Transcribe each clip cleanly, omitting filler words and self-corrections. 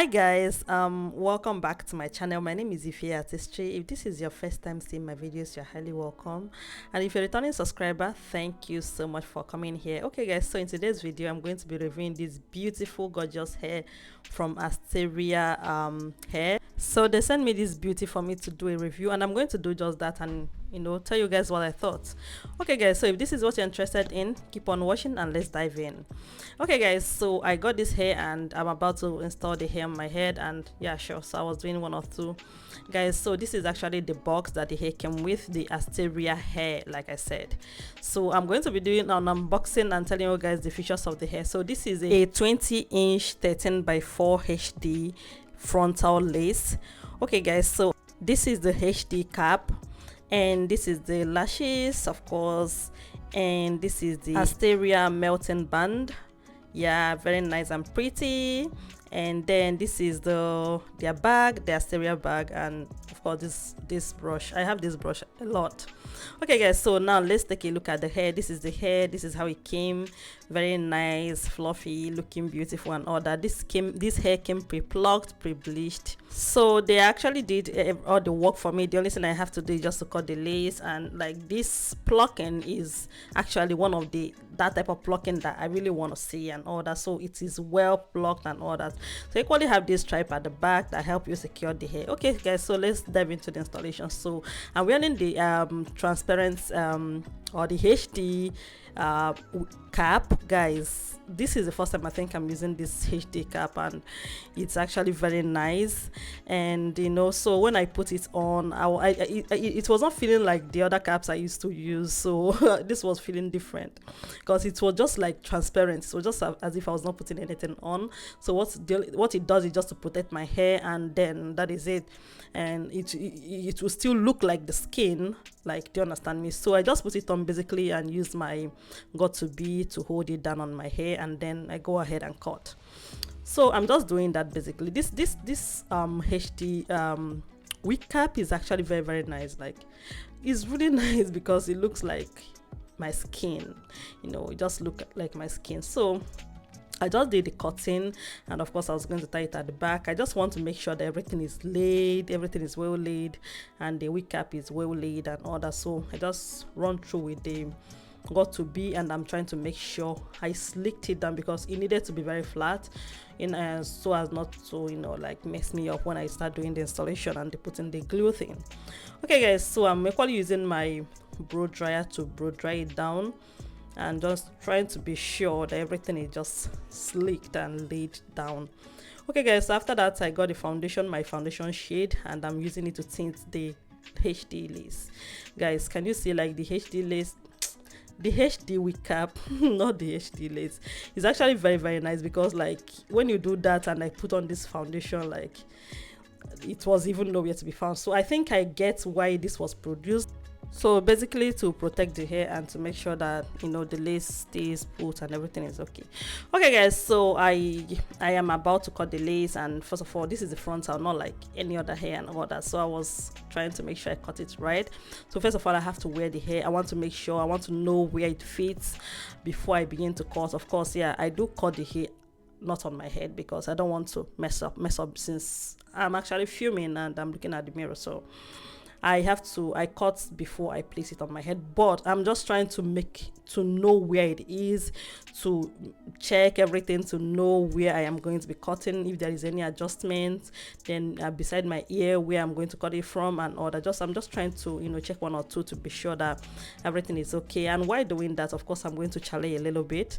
Hi guys, welcome back to my channel. My name is Asteria. If this is your first time seeing my videos, you're highly welcome, and if you're a returning subscriber, thank you so much for coming here. Okay guys, so in today's video I'm going to be reviewing this beautiful gorgeous hair from Asteria hair. So they sent me this beauty for me to do a review, and I'm going to do just that and tell you guys what I thought. Okay guys, so if this is what you're interested in, keep on watching and let's dive in. Okay guys, so I got this hair and I'm about to install the hair on my head, and yeah, sure, so I was doing one or two guys. So this is actually the box that the hair came with, the Asteria hair, like I said. So I'm going to be doing an unboxing and telling you guys the features of the hair. So this is a 20-inch 13 by 4 HD frontal lace. Okay guys, so this is the HD cap, and this is the lashes, of course, and this is the Asteria melting band. Yeah, very nice and pretty. And then this is their bag, the Asteria bag, and of course this brush. I have this brush a lot. Okay guys, so now let's take a look at the hair. This is the hair, this is how it came. Very nice, fluffy, looking beautiful and all that. This hair came pre-plucked, pre-bleached. So they actually did all the work for me. The only thing I have to do is just to cut the lace, and like this plucking is actually one of that type of plucking that I really want to see and all that. So it is well plucked and all that. So you equally have this stripe at the back that help you secure the hair. Okay guys, so let's dive into the installation. So I'm wearing the transparent or the HD cap. Guys, this is the first time I think I'm using this HD cap, and it's actually very nice. And so when I put it on, it was not feeling like the other caps I used to use. So this was feeling different because it was just like transparent. So just as if I was not putting anything on. So what it does is just to protect my hair, and then that is it. And it will still look like the skin, like, do you understand me? So I just put it on basically and use my got2b to hold it down on my hair, and then I go ahead and cut. So I'm just doing that basically. This HD wig cap is actually very nice. Like, it's really nice because it looks like my skin, it just look like my skin. So I just did the cutting, and of course I was going to tie it at the back. I just want to make sure that everything is laid, everything is well laid, and the wig cap is well laid and all that. So I just run through with the got2b, and I'm trying to make sure I slicked it down because it needed to be very flat, so as not to like mess me up when I start doing the installation and putting the glue thing. Okay guys, so I'm equally using my blow dryer to blow dry it down, and just trying to be sure that everything is just slicked and laid down. Okay guys, so after that I got the foundation, my foundation shade, and I'm using it to tint the HD lace. Guys, can you see like the HD lace, the HD wig cap, not the HD lace, is actually very nice because like when you do that and I put on this foundation, like it was even nowhere to be found. So I think I get why this was produced. So basically to protect the hair and to make sure that the lace stays put and everything is okay. Okay guys, so I am about to cut the lace, and first of all, this is the frontal, not like any other hair and all that. So I was trying to make sure I cut it right. So first of all, I have to wear the hair. I want to know where it fits before I begin to cut. Of course, yeah, I do cut the hair not on my head because I don't want to mess up since I'm actually filming and I'm looking at the mirror. So I cut before I place it on my head, but I'm just trying to know where it is, to check everything, to know where I am going to be cutting, if there is any adjustment, then beside my ear where I'm going to cut it from and all that. I'm just trying to check one or two to be sure that everything is okay. And while doing that, of course, I'm going to challenge a little bit,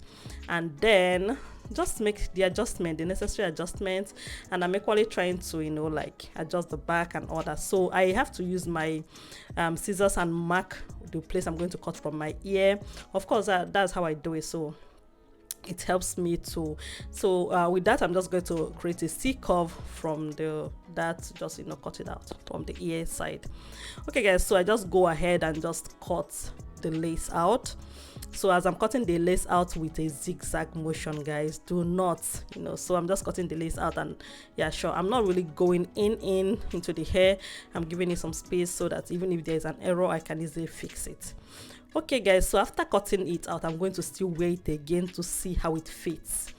and then just make the necessary adjustments, and I'm equally trying to like adjust the back and all that. So I have to use my scissors and mark the place I'm going to cut from my ear. Of course, that's how I do it, so it helps me to. So with that, I'm just going to create a C curve from just cut it out from the ear side. Okay guys, so I just go ahead and just cut the lace out. So as I'm cutting the lace out with a zigzag motion, guys, do not so I'm just cutting the lace out, and yeah, sure, I'm not really going into the hair. I'm giving it some space so that even if there's an error, I can easily fix it. Okay guys, so after cutting it out, I'm going to still wear it again to see how it fits.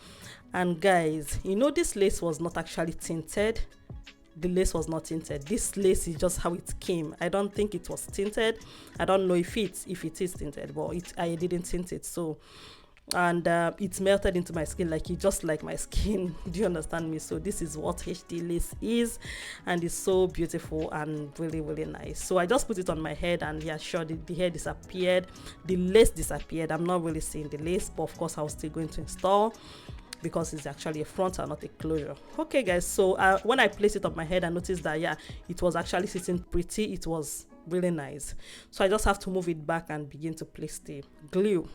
And guys, you know, this lace was not actually tinted. The lace was not tinted. This lace is just how it came. I don't think it was tinted. I don't know if it is tinted, but I didn't tint it. So, and it's melted into my skin like just like my skin. Do you understand me? So this is what HD lace is, and it's so beautiful and really, really nice. So I just put it on my head, and yeah, sure, the hair disappeared, the lace disappeared. I'm not really seeing the lace, but of course I was still going to install, because it's actually a frontal, not a closure. Okay guys, so when I placed it on my head, I noticed that yeah, it was actually sitting pretty. It was really nice. So I just have to move it back and begin to place the glue.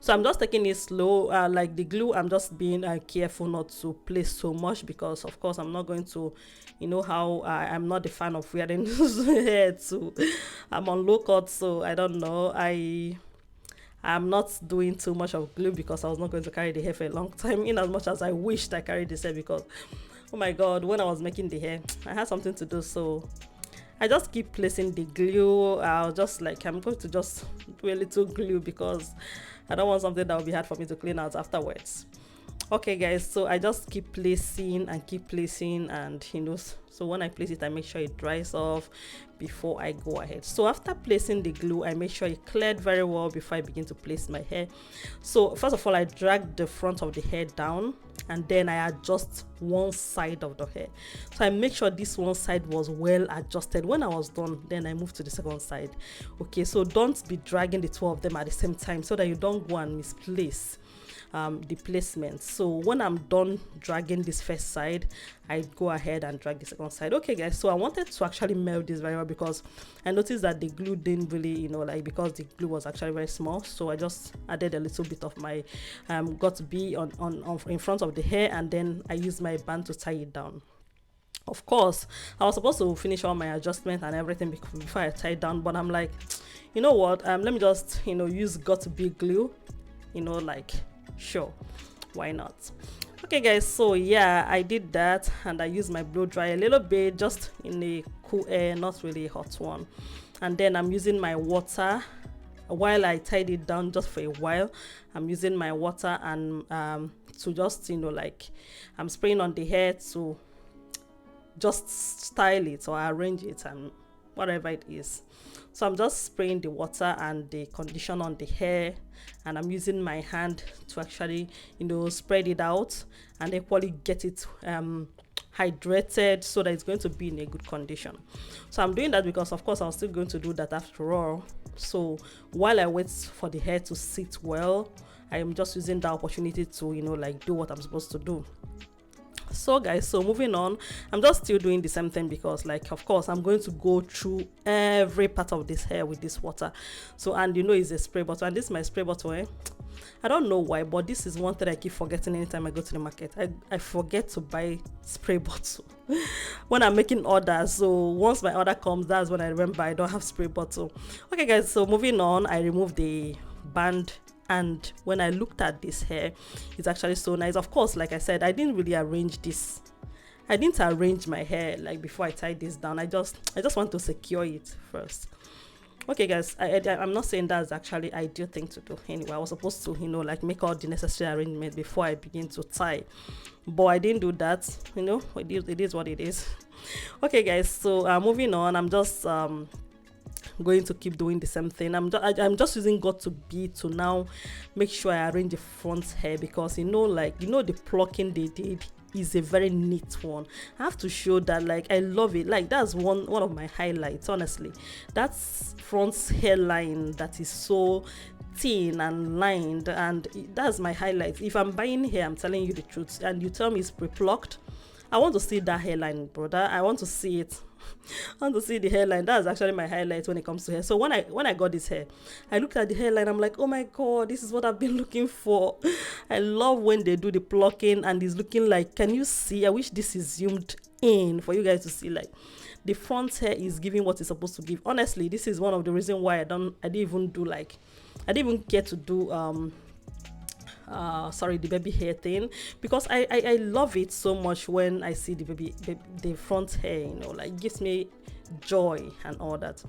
So I'm just taking it slow, like the glue, I'm just being careful not to place so much, because of course I'm not going to, you know how I'm not a fan of wearing hair too. I'm on low cut, so I don't know, I'm not doing too much of glue, because I was not going to carry the hair for a long time, in as much as I wished I carried this hair, because oh my god, when I was making the hair, I had something to do. So I just keep placing the glue. I'll just like, I'm going to just do a little glue, because I don't want something that will be hard for me to clean out afterwards. Okay guys, so I just keep placing, and you know, so when I place it, I make sure it dries off before I go ahead. So after placing the glue, I make sure it cleared very well before I begin to place my hair. So first of all, I drag the front of the hair down, and then I adjust one side of the hair. So I make sure this one side was well adjusted. When I was done, then I move to the second side. Okay, so don't be dragging the two of them at the same time, so that you don't go and misplace the placement. So when I'm done dragging this first side, I go ahead and drag the second side. Okay guys, so I wanted to actually melt this very well, because I noticed that the glue didn't really, you know, like, because the glue was actually very small. So I just added a little bit of my got to be on in front of the hair, and then I used my band to tie it down. Of course, I was supposed to finish all my adjustment and everything before I tie it down, but I'm like, you know what, let me just, you know, use got to be glue, you know, like, sure, why not? Okay guys, so yeah, I did that, and I used my blow dry a little bit, just in a cool air, not really a hot one. And then I'm using my water while I tied it down. Just for a while, I'm using my water and to just, you know, like, I'm spraying on the hair to just style it or arrange it and whatever it is. So I'm just spraying the water and the conditioner on the hair, and I'm using my hand to actually, you know, spread it out and equally get it hydrated, so that it's going to be in a good condition. So I'm doing that because of course I was still going to do that after all. So while I wait for the hair to sit well, I am just using that opportunity to, you know, like, do what I'm supposed to do. So guys, so moving on, I'm just still doing the same thing, because like, of course, I'm going to go through every part of this hair with this water. So, and you know, it's a spray bottle, and this is my spray bottle. I don't know why, but this is one thing I keep forgetting anytime I go to the market. I forget to buy spray bottle when I'm making orders. So once my order comes, that's when I remember I don't have spray bottle. Okay guys, so moving on, I removed the band, and when I looked at this hair, it's actually so nice. Of course, like I said, I didn't really arrange this. I didn't arrange my hair like before I tied this down. I just want to secure it first. Okay guys, I'm not saying that's actually ideal thing to do. Anyway, I was supposed to, you know, like, make all the necessary arrangements before I begin to tie, but I didn't do that. You know, it is what it is. Okay guys, so moving on, I'm just going to keep doing the same thing. I'm just using got to be to now make sure I arrange the front hair, because you know, like, you know, the plucking they did is a very neat one. I have to show that, like, I love it. Like, that's one of my highlights, honestly. That's front hairline that is so thin and lined, and that's my highlight. If I'm buying hair, I'm telling you the truth, and you tell me it's pre-plucked, I want to see that hairline, brother. I want to see it. I want to see the hairline. That's actually my highlight when it comes to hair. So when I got this hair, I looked at the hairline, I'm like, oh my god, this is what I've been looking for. I love when they do the plucking and it's looking like, can you see? I wish this is zoomed in for you guys to see, like, the front hair is giving what it's supposed to give. Honestly, this is one of the reasons why I didn't even get to do the baby hair thing, because I love it so much when I see the front hair, you know, like, it gives me joy and all that.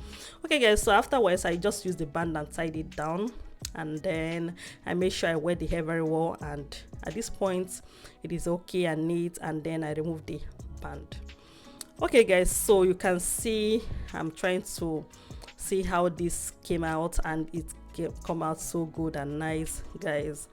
Okay guys, so afterwards I just used the band and tied it down, and then I make sure I wear the hair very well, and at this point it is okay and neat, and then I remove the band. Okay guys, so you can see I'm trying to see how this came out, and it come out so good and nice, guys.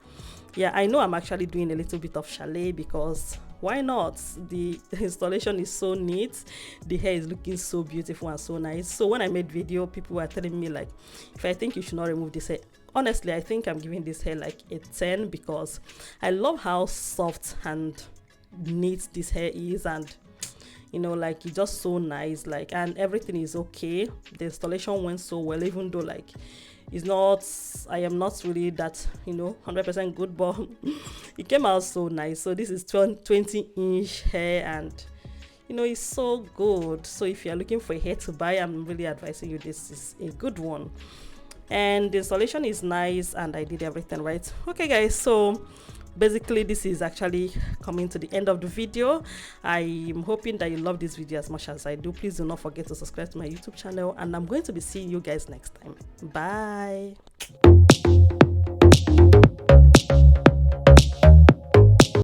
Yeah, I know I'm actually doing a little bit of chalet because why not? The installation is so neat, the hair is looking so beautiful and so nice. So when I made video, people were telling me like, if I think you should not remove this hair. Honestly, I think I'm giving this hair like a 10 because I love how soft and neat this hair is, and you know, like it's just so nice, like, and everything is okay. The installation went so well, even though like it's not, I am not really that, you know, 100% good, but it came out so nice. So this is 20-inch hair, and you know, it's so good. So if you're looking for a hair to buy, I'm really advising you, this is a good one. And the installation is nice, and I did everything right. Okay guys, so basically this is actually coming to the end of the video. I'm hoping that you love this video as much as I do. Please do not forget to subscribe to my YouTube channel, and I'm going to be seeing you guys next time. Bye.